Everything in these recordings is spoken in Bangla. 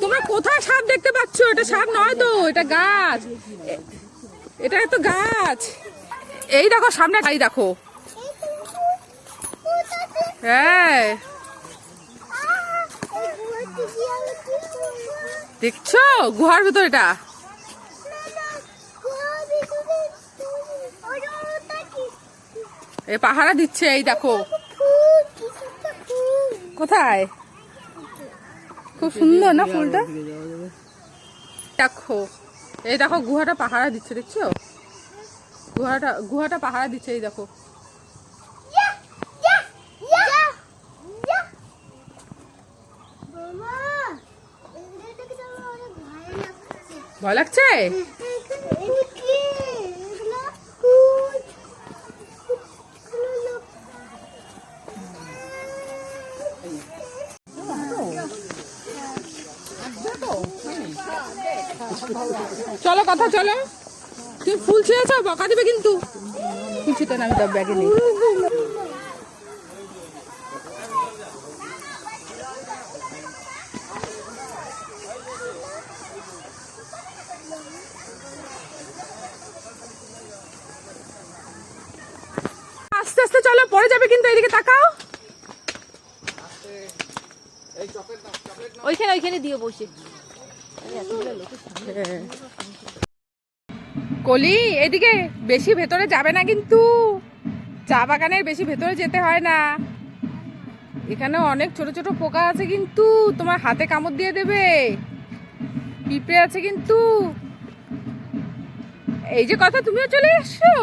তোমরা কোথায় সাপ দেখতে পাচ্ছ? এটা সাপ নয় তো, এটা গাছ, এটা তো গাছ। এই দেখো সামনে, এই দেখো, হ্যাঁ দেখছো গুহার ভিতর এটা। এই পাহারা দিচ্ছে, এই দেখো কোথায়, খুব সুন্দর না ফুলটা। দেখো এই দেখো গুহাটা পাহারা দিচ্ছে, দেখছো গুহাটা পাহারা দিচ্ছে, এই দেখো। ভয় লাগছে? চলো কথা, চলো। তুমি ফুল ছিঁড়েছ, বকা দিবে কিন্তু। ফুল ছিঁড়তে না, আমি তো ব্যাগে নেই। আস্তে আস্তে চলো, পড়ে যাবে কিন্তু। এদিকে তাকাও, ওইখানে ওইখানে দিয়ে বসে। কলি এদিকে বেশি ভেতরে যাবে না কিন্তু, চা বাগানের বেশি ভেতরে যেতে হয় না। এখানে অনেক ছোট ছোট পোকা আছে কিন্তু, তোমার হাতে কামড় দিয়ে দেবে। পিঁপড়ে আছে কিন্তু। এই যে কথা, তুমিও চলে এসছো।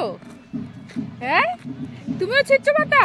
হ্যাঁ, তুমিও ছিটছো পাতা।